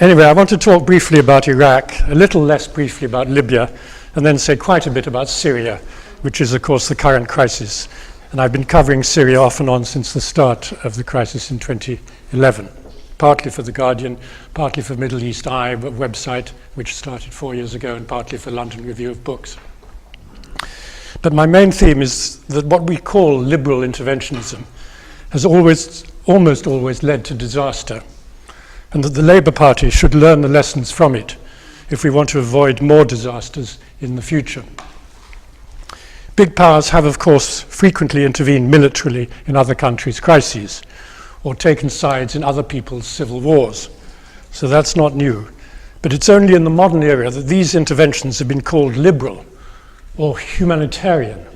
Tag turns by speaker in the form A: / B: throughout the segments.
A: Anyway, I want to talk briefly about Iraq, a little less briefly about Libya, and then say quite a bit about Syria, which is, of course, the current crisis. And I've been covering Syria off and on since the start of the crisis in 2011, partly for The Guardian, partly for Middle East Eye, a website which started 4 years ago, and partly for London Review of Books. But my main theme is that what we call liberal interventionism has almost always led to disaster, and that the Labour Party should learn the lessons from it if we want to avoid more disasters in the future. Big powers have, of course, frequently intervened militarily in other countries' crises or taken sides in other people's civil wars. So that's not new. But it's only in the modern era that these interventions have been called liberal or humanitarian.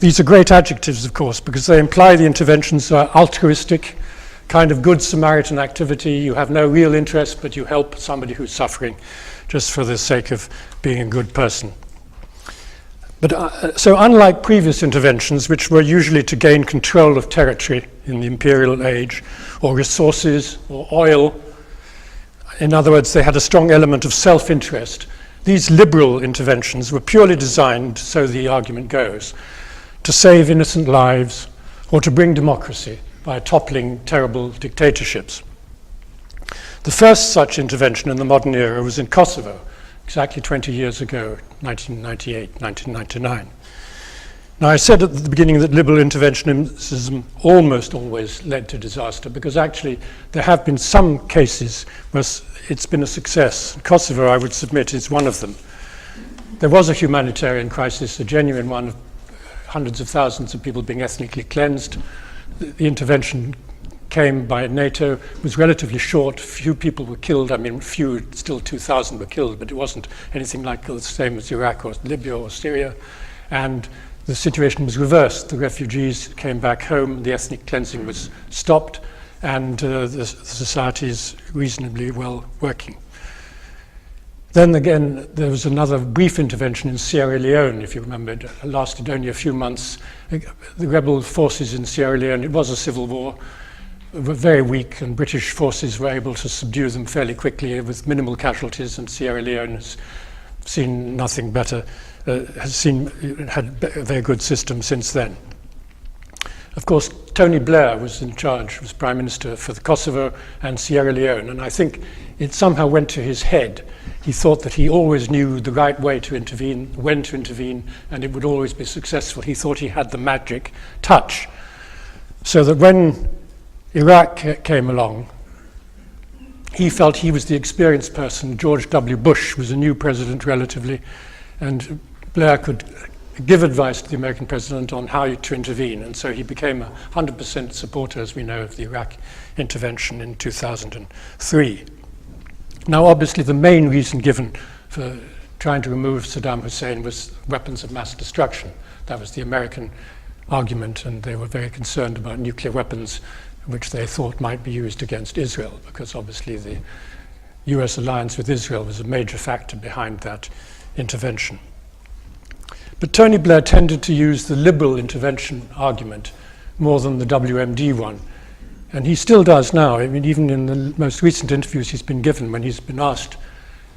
A: These are great adjectives, of course, because they imply the interventions are altruistic, kind of good Samaritan activity. You have no real interest, but you help somebody who's suffering just for the sake of being a good person. But so unlike previous interventions, which were usually to gain control of territory in the imperial age, or resources, or oil, in other words, they had a strong element of self-interest, these liberal interventions were purely designed, so the argument goes, to save innocent lives or to bring democracy by toppling terrible dictatorships. The first such intervention in the modern era was in Kosovo, exactly 20 years ago, 1998, 1999. Now, I said at the beginning that liberal interventionism almost always led to disaster, because actually there have been some cases where it's been a success. Kosovo, I would submit, is one of them. There was a humanitarian crisis, a genuine one, of hundreds of thousands of people being ethnically cleansed. The intervention came by NATO, was relatively short, few people were killed. I mean, few, still 2,000 were killed, but it wasn't anything like the same as Iraq or Libya or Syria. And the situation was reversed. The refugees came back home, the ethnic cleansing was stopped, and the society is reasonably well working. Then again, there was another brief intervention in Sierra Leone, if you remember. It lasted only a few months. The rebel forces in Sierra Leone, it was a civil war, were very weak, and British forces were able to subdue them fairly quickly with minimal casualties, and Sierra Leone has seen nothing better, had a very good system since then. Of course, Tony Blair was in charge, was Prime Minister for the Kosovo and Sierra Leone, and I think it somehow went to his head. He thought that he always knew the right way to intervene, when to intervene, and it would always be successful. He thought he had the magic touch. So that when Iraq came along, he felt he was the experienced person. George W. Bush was a new president relatively, and Blair could give advice to the American president on how to intervene, and so he became a 100% supporter, as we know, of the Iraq intervention in 2003. Now, obviously, the main reason given for trying to remove Saddam Hussein was weapons of mass destruction. That was the American argument, and they were very concerned about nuclear weapons, which they thought might be used against Israel, because obviously the US alliance with Israel was a major factor behind that intervention. But Tony Blair tended to use the liberal intervention argument more than the WMD one. And he still does now. I mean, even in the most recent interviews he's been given, when he's been asked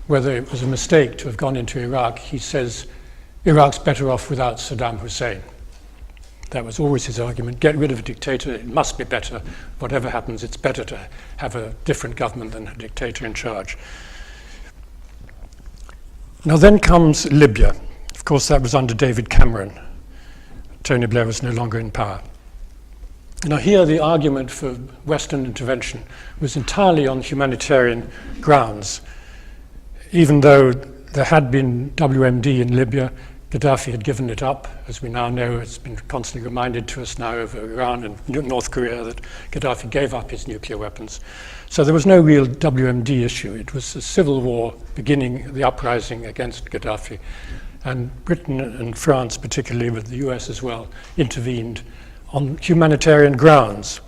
A: whether it was a mistake to have gone into Iraq, he says, Iraq's better off without Saddam Hussein. That was always his argument. Get rid of a dictator, it must be better. Whatever happens, it's better to have a different government than a dictator in charge. Now then comes Libya. Of course, that was under David Cameron. Tony Blair was no longer in power. Now here the argument for Western intervention was entirely on humanitarian grounds. Even though there had been WMD in Libya, Gaddafi had given it up. As we now know, it's been constantly reminded to us now over Iran and North Korea that Gaddafi gave up his nuclear weapons. So there was no real WMD issue. It was a civil war beginning, the uprising against Gaddafi. And Britain and France, particularly, with the US as well, intervened on humanitarian grounds.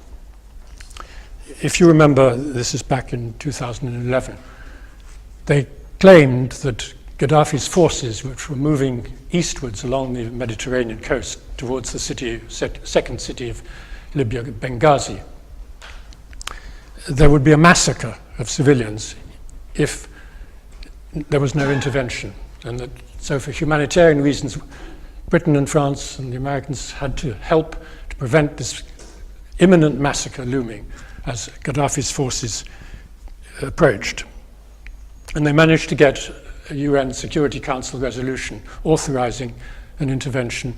A: If you remember, this is back in 2011, they claimed that Gaddafi's forces, which were moving eastwards along the Mediterranean coast towards the second city of Libya, Benghazi, there would be a massacre of civilians if there was no intervention. And so for humanitarian reasons, Britain and France and the Americans had to help to prevent this imminent massacre looming as Gaddafi's forces approached. And they managed to get a UN Security Council resolution authorizing an intervention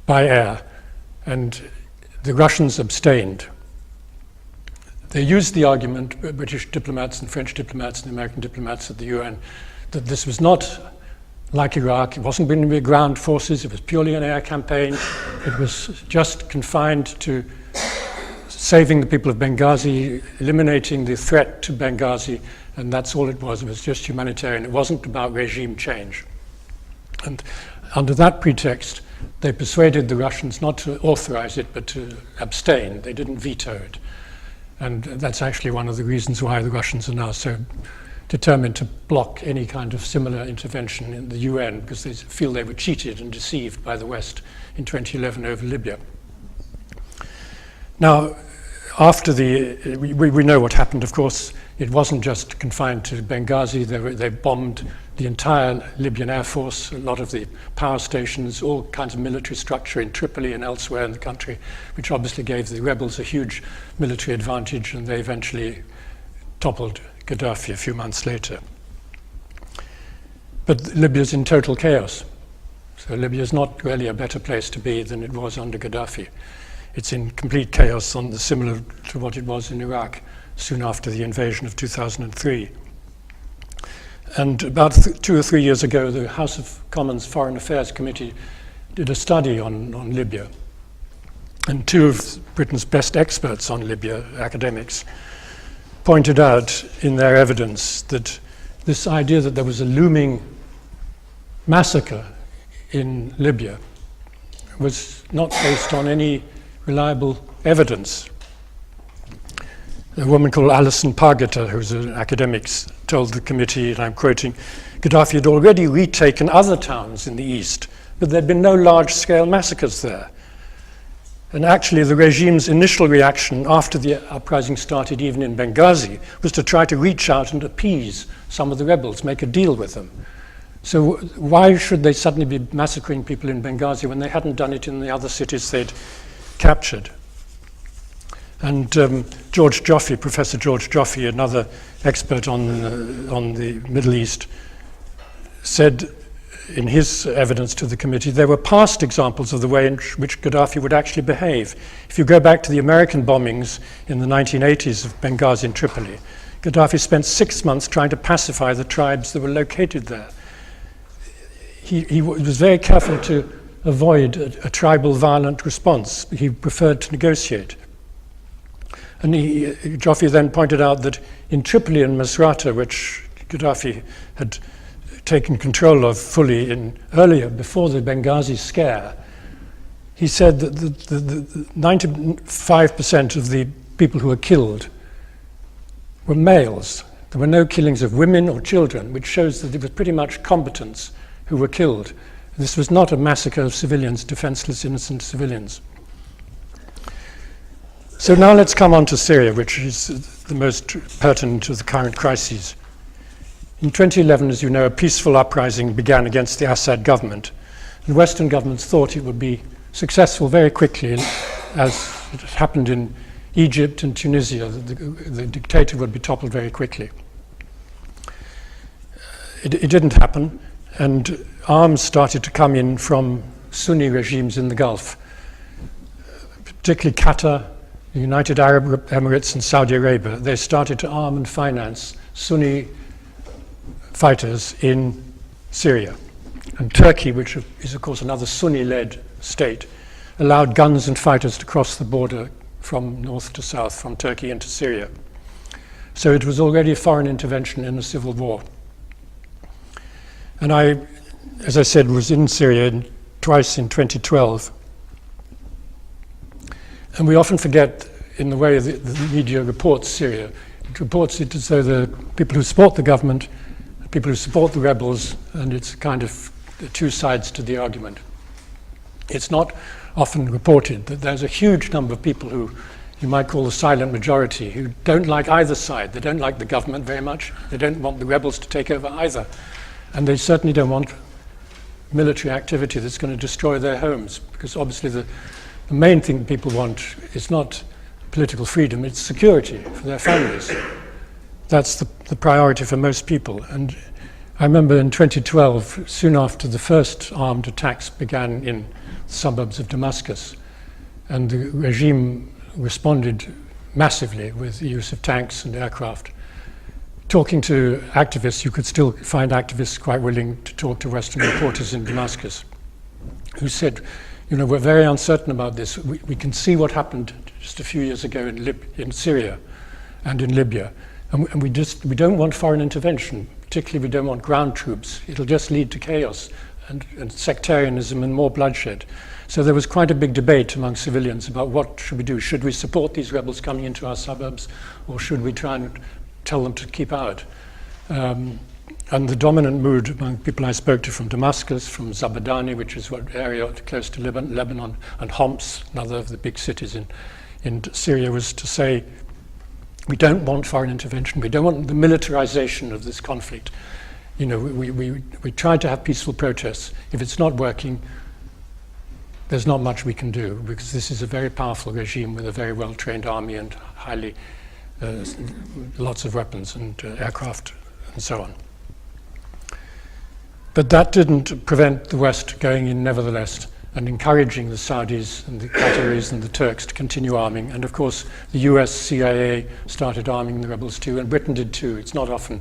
A: by air, and the Russians abstained. They used the argument, British diplomats and French diplomats and American diplomats at the UN, that this was not like Iraq. It wasn't going to be ground forces. It was purely an air campaign. It was just confined to saving the people of Benghazi, eliminating the threat to Benghazi, and that's all it was. It was just humanitarian. It wasn't about regime change. And under that pretext, they persuaded the Russians not to authorize it, but to abstain. They didn't veto it. And that's actually one of the reasons why the Russians are now so determined to block any kind of similar intervention in the UN, because they feel they were cheated and deceived by the West in 2011 over Libya. Now, after we know what happened, of course. It wasn't just confined to Benghazi. They bombed the entire Libyan Air Force, a lot of the power stations, all kinds of military structure in Tripoli and elsewhere in the country, which obviously gave the rebels a huge military advantage, and they eventually toppled Gaddafi a few months later. But Libya's in total chaos. So Libya is not really a better place to be than it was under Gaddafi. It's in complete chaos, similar to what it was in Iraq soon after the invasion of 2003. And about 2 or 3 years ago, the House of Commons Foreign Affairs Committee did a study on Libya. And 2 of Britain's best experts on Libya, academics, pointed out in their evidence that this idea that there was a looming massacre in Libya was not based on any reliable evidence. A woman called Alison Pargeter, who's an academic, told the committee, and I'm quoting, Gaddafi had already retaken other towns in the east, but there'd been no large-scale massacres there. And actually, the regime's initial reaction after the uprising started, even in Benghazi, was to try to reach out and appease some of the rebels, make a deal with them. So why should they suddenly be massacring people in Benghazi when they hadn't done it in the other cities they'd captured? And George Joffe, Professor George Joffe, another expert on the Middle East, said in his evidence to the committee, there were past examples of the way in which Gaddafi would actually behave. If you go back to the American bombings in the 1980s of Benghazi and Tripoli, Gaddafi spent 6 months trying to pacify the tribes that were located there. He was very careful to avoid a tribal violent response. He preferred to negotiate. And Joffe then pointed out that in Tripoli and Misrata, which Gaddafi had taken control of fully earlier, before the Benghazi scare, he said that the 95% of the people who were killed were males. There were no killings of women or children, which shows that it was pretty much combatants who were killed. This was not a massacre of civilians, defenseless, innocent civilians. So now let's come on to Syria, which is the most pertinent of the current crises. In 2011, as you know, a peaceful uprising began against the Assad government. And Western governments thought it would be successful very quickly, as it happened in Egypt and Tunisia. The dictator would be toppled very quickly. It didn't happen, and arms started to come in from Sunni regimes in the Gulf, particularly Qatar, the United Arab Emirates and Saudi Arabia. They started to arm and finance Sunni fighters in Syria. And Turkey, which is of course another Sunni-led state, allowed guns and fighters to cross the border from north to south, from Turkey into Syria. So it was already a foreign intervention in a civil war. And I, as I said, was in Syria twice in 2012. And we often forget, in the way the media reports Syria, it reports it as though the people who support the government, the people who support the rebels, and it's kind of the two sides to the argument. It's not often reported that there's a huge number of people who you might call the silent majority, who don't like either side. They don't like the government very much. They don't want the rebels to take over either. And they certainly don't want military activity that's going to destroy their homes, because obviously the main thing people want is not political freedom, it's security for their families. That's the priority for most people. And I remember in 2012, soon after the first armed attacks began in the suburbs of Damascus, and the regime responded massively with the use of tanks and aircraft. Talking to activists, you could still find activists quite willing to talk to Western reporters in Damascus, who said, you know, we're very uncertain about this. We can see what happened just a few years ago in Syria and in Libya. And we don't want foreign intervention. Particularly, we don't want ground troops. It'll just lead to chaos and sectarianism and more bloodshed. So there was quite a big debate among civilians about what should we do. Should we support these rebels coming into our suburbs, or should we try and tell them to keep out? And the dominant mood among people I spoke to from Damascus, from Zabadani, which is what area close to Lebanon, and Homs, another of the big cities in Syria, was to say, we don't want foreign intervention. We don't want the militarization of this conflict. You know, we try to have peaceful protests. If it's not working, there's not much we can do, because this is a very powerful regime with a very well-trained army and highly lots of weapons and aircraft and so on. But that didn't prevent the West going in nevertheless and encouraging the Saudis and the Qataris and the Turks to continue arming. And of course, the US CIA started arming the rebels too, and Britain did too. It's not often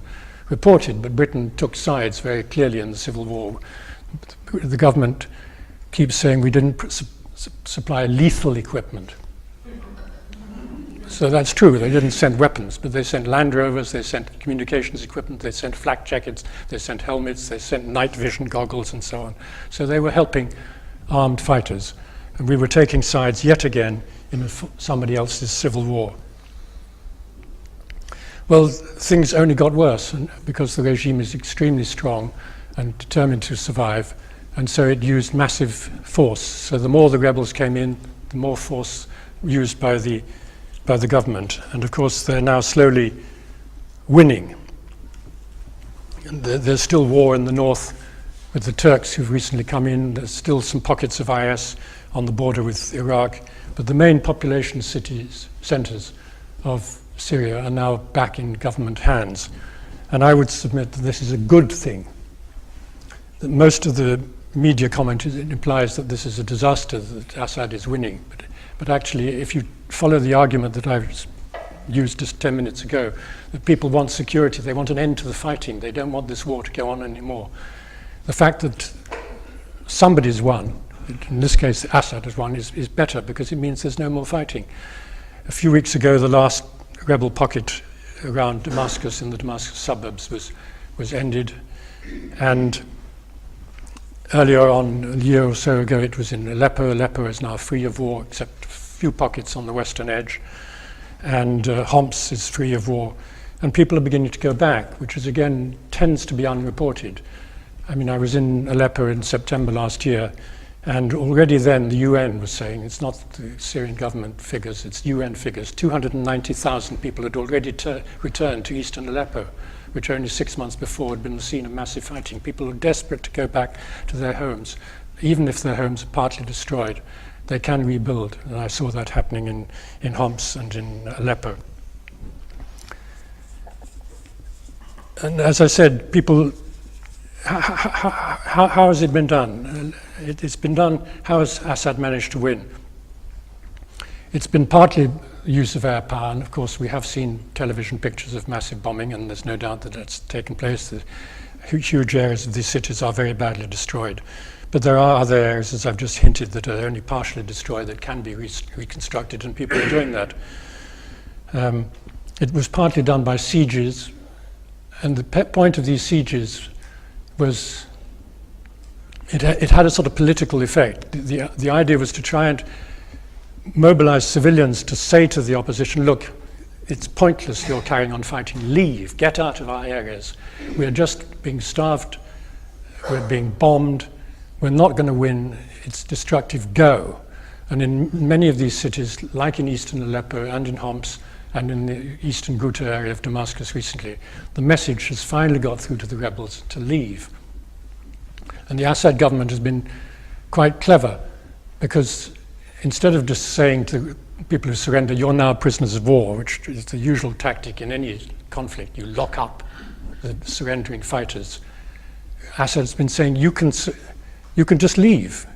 A: reported, but Britain took sides very clearly in the Civil War. The government keeps saying we didn't supply lethal equipment. So that's true, they didn't send weapons, but they sent Land Rovers, they sent communications equipment, they sent flak jackets, they sent helmets, they sent night vision goggles and so on. So they were helping armed fighters. And we were taking sides yet again in somebody else's civil war. Well, things only got worse because the regime is extremely strong and determined to survive. And so it used massive force. So the more the rebels came in, the more force used by the government. And of course, they're now slowly winning. And there's still war in the north with the Turks who've recently come in. There's still some pockets of IS on the border with Iraq. But the main population centers of Syria are now back in government hands. And I would submit that this is a good thing. That most of the media comment implies that this is a disaster, that Assad is winning. But actually, if you follow the argument that I've used just 10 minutes ago, that people want security, they want an end to the fighting, they don't want this war to go on anymore. The fact that somebody's won, in this case Assad has won, is better, because it means there's no more fighting. A few weeks ago, the last rebel pocket around Damascus, in the Damascus suburbs, was ended. And earlier on, a year or so ago, it was in Aleppo. Aleppo is now free of war, except a few pockets on the western edge. And Homs is free of war. And people are beginning to go back, which is, again, tends to be unreported. I mean, I was in Aleppo in September last year, and already then the UN was saying, it's not the Syrian government figures, it's UN figures, 290,000 people had already returned to eastern Aleppo, which only 6 months before had been the scene of massive fighting. People are desperate to go back to their homes. Even if their homes are partly destroyed, they can rebuild. And I saw that happening in Homs and in Aleppo. And as I said, people, how has it been done? It's been done, how has Assad managed to win? It's been partly use of air power, and of course we have seen television pictures of massive bombing, and there's no doubt that that's taken place. The huge areas of these cities are very badly destroyed. But there are other areas, as I've just hinted, that are only partially destroyed, that can be reconstructed, and people are doing that. It was partly done by sieges, and the point of these sieges was, it had a sort of political effect. The idea was to try and mobilize civilians to say to the opposition, look, it's pointless you're carrying on fighting, leave, get out of our areas. We're just being starved, we're being bombed, we're not going to win, it's destructive, go. And in many of these cities, like in eastern Aleppo and in Homs and in the eastern Ghouta area of Damascus recently, the message has finally got through to the rebels to leave. And the Assad government has been quite clever, because instead of just saying to people who surrender, you're now prisoners of war, which is the usual tactic in any conflict, you lock up the surrendering fighters, Assad's been saying, you can just leave.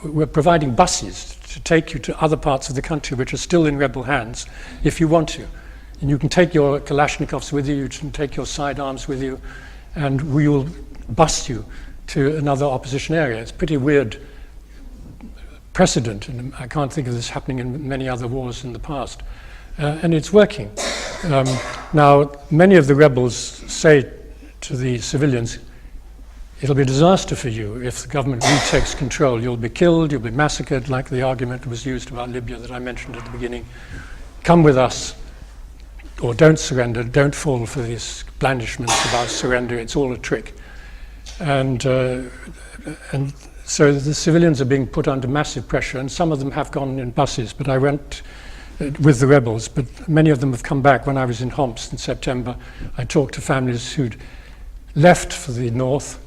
A: We're providing buses to take you to other parts of the country which are still in rebel hands if you want to. And you can take your Kalashnikovs with you can take your sidearms with you, and we will bus you to another opposition area. It's a pretty weird precedent, and I can't think of this happening in many other wars in the past. And it's working. Now, many of the rebels say to the civilians, it'll be a disaster for you if the government retakes control. You'll be killed, you'll be massacred, like the argument was used about Libya that I mentioned at the beginning. Come with us, or don't surrender, don't fall for these blandishments about surrender, it's all a trick. And so the civilians are being put under massive pressure, and some of them have gone in buses, but I went with the rebels, but many of them have come back. When I was in Homs in September, I talked to families who'd left for the north,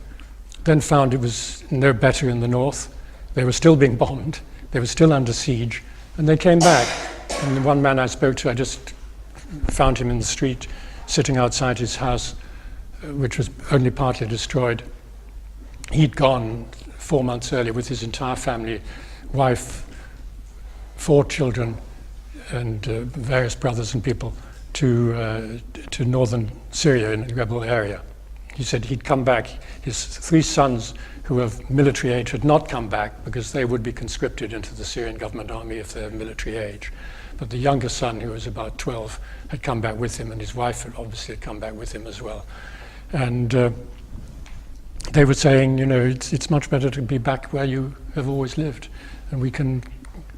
A: then found it was no better in the north. They were still being bombed, they were still under siege, and they came back. And the one man I spoke to, I just found him in the street, sitting outside his house, which was only partly destroyed. He'd gone 4 months earlier with his entire family, wife, 4 children, and various brothers and people to northern Syria in a rebel area. He said he'd come back. His 3 sons, who were of military age, had not come back because they would be conscripted into the Syrian government army if they're military age. But the younger son, who was about 12, had come back with him, and his wife had obviously come back with him as well. And they were saying, you know, it's much better to be back where you have always lived, and we can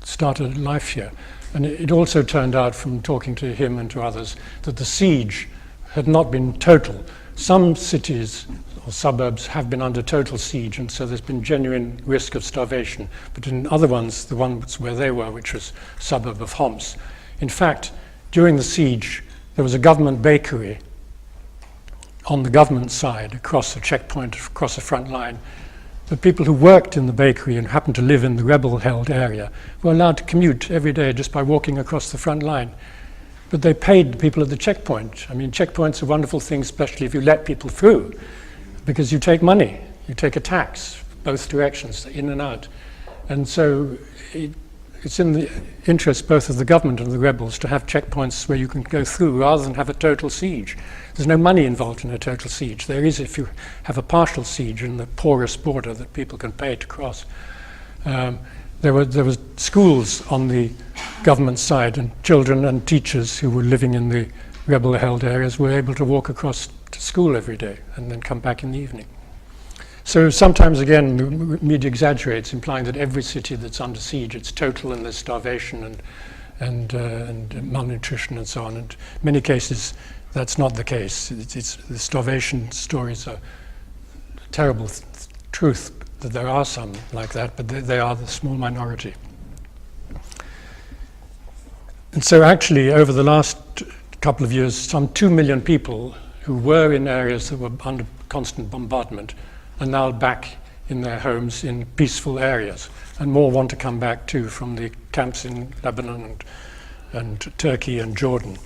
A: start a life here. And it also turned out, from talking to him and to others, that the siege had not been total. Some cities or suburbs have been under total siege, and so there's been genuine risk of starvation. But in other ones, the ones where they were, which was a suburb of Homs, in fact, during the siege, there was a government bakery on the government side, across the checkpoint, across the front line. The people who worked in the bakery and happened to live in the rebel-held area were allowed to commute every day just by walking across the front line. But they paid the people at the checkpoint. I mean, checkpoints are wonderful things, especially if you let people through, because you take money, you take a tax, both directions, in and out. And so it's in the interest both of the government and the rebels to have checkpoints where you can go through rather than have a total siege. There's no money involved in a total siege. There is if you have a partial siege in the porous border that people can pay to cross. There were schools on the government side, and children and teachers who were living in the rebel-held areas were able to walk across to school every day and then come back in the evening. So sometimes, again, the media exaggerates, implying that every city that's under siege, it's total and there's starvation and malnutrition and so on. And in many cases, that's not the case. The starvation stories are terrible truth, that there are some like that, but they are the small minority. And so actually, over the last couple of years, some 2 million people who were in areas that were under constant bombardment are now back in their homes in peaceful areas. And more want to come back too, from the camps in Lebanon and Turkey and Jordan.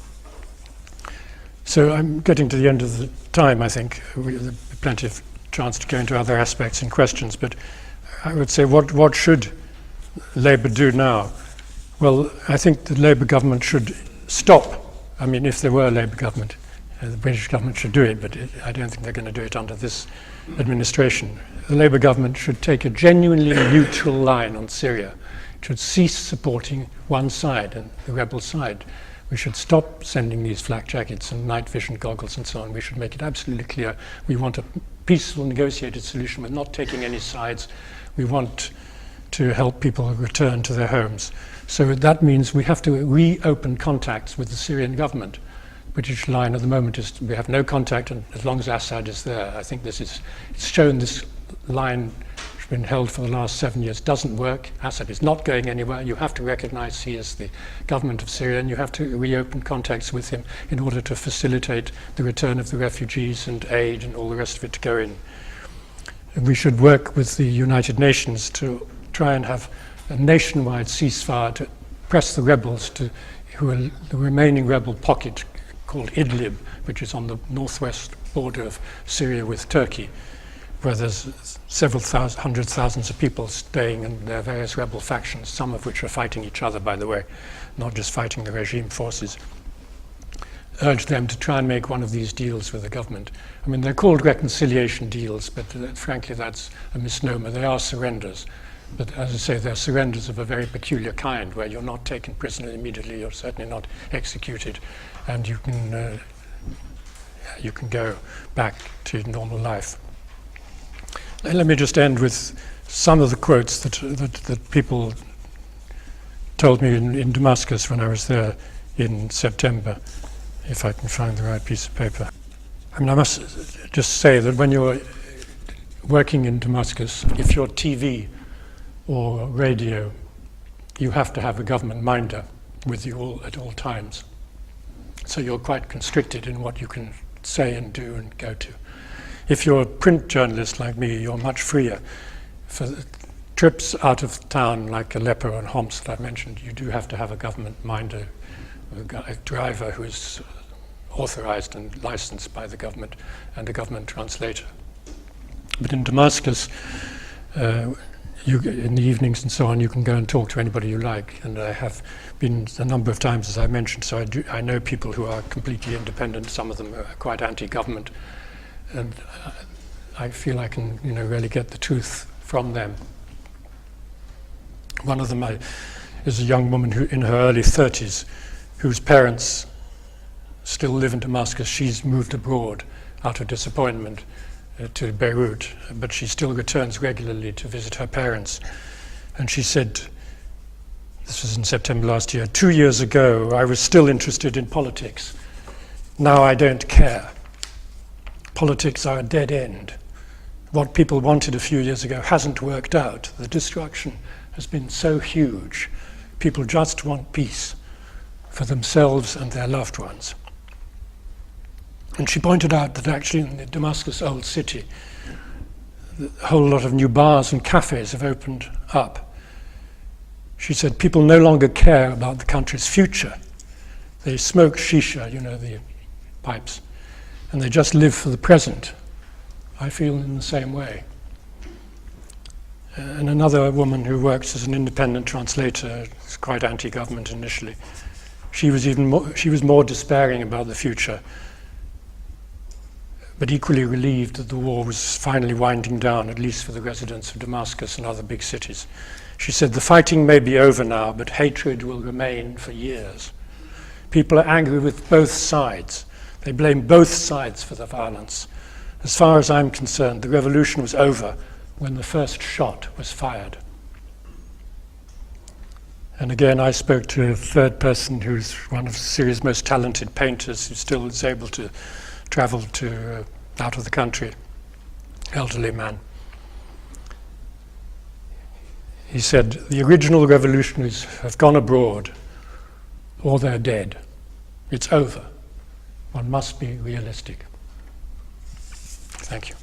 A: So I'm getting to the end of the time, I think. There's plenty of chance to go into other aspects and questions, but I would say what should Labour do now? Well, I think the Labour government should stop. I mean, if there were a Labour government, the British government should do it, but I don't think they're going to do it under this administration. The Labour government should take a genuinely neutral line on Syria. It should cease supporting one side, and the rebel side. We should stop sending these flak jackets and night vision goggles and so on. We should make it absolutely clear we want a peaceful, negotiated solution. We're not taking any sides. We want to help people return to their homes. So that means we have to reopen contacts with the Syrian government. British line at the moment is we have no contact, and as long as Assad is there. I think it's shown this line has been held for the last 7 years, doesn't work. Assad is not going anywhere. You have to recognize he is the government of Syria, and you have to reopen contacts with him in order to facilitate the return of the refugees and aid and all the rest of it to go in. And we should work with the United Nations to try and have a nationwide ceasefire to press the rebels who are the remaining rebel pocket called Idlib, which is on the northwest border of Syria with Turkey, where there's several hundred thousands of people staying in their various rebel factions, some of which are fighting each other, by the way, not just fighting the regime forces. Urge them to try and make one of these deals with the government. I mean, they're called reconciliation deals, but frankly, that's a misnomer. They are surrenders. But as I say, they're surrenders of a very peculiar kind, where you're not taken prisoner immediately, you're certainly not executed, and you can go back to normal life. And let me just end with some of the quotes that people told me in Damascus when I was there in September, if I can find the right piece of paper. I mean, I must just say that when you're working in Damascus, if you're TV or radio, you have to have a government minder with you at all times. So you're quite constricted in what you can say and do and go to. If you're a print journalist like me, you're much freer. For trips out of town like Aleppo and Homs that I mentioned, you do have to have a government minder, a driver who is authorized and licensed by the government, and a government translator. But in Damascus, in the evenings and so on, you can go and talk to anybody you like. And I have been a number of times, as I mentioned, so I know people who are completely independent. Some of them are quite anti-government. And I feel I can, really get the truth from them. One of them is a young woman who, in her early 30s, whose parents still live in Damascus. She's moved abroad out of disappointment to Beirut, but she still returns regularly to visit her parents. And she said, this was in September last year, 2 years ago, I was still interested in politics. Now I don't care. Politics are a dead end. What people wanted a few years ago hasn't worked out. The destruction has been so huge. People just want peace for themselves and their loved ones. And she pointed out that actually in the Damascus Old City, a whole lot of new bars and cafes have opened up. She said people no longer care about the country's future. They smoke shisha, the pipes, and they just live for the present. I feel in the same way. And another woman who works as an independent translator, is quite anti-government initially, she was more despairing about the future, but equally relieved that the war was finally winding down, at least for the residents of Damascus and other big cities. She said, the fighting may be over now, but hatred will remain for years. People are angry with both sides. They blame both sides for the violence. As far as I'm concerned, the revolution was over when the first shot was fired. And again, I spoke to a third person who's one of Syria's most talented painters, who still is able to travel out of the country, elderly man. He said, the original revolutionaries have gone abroad, or they're dead. It's over. One must be realistic. Thank you.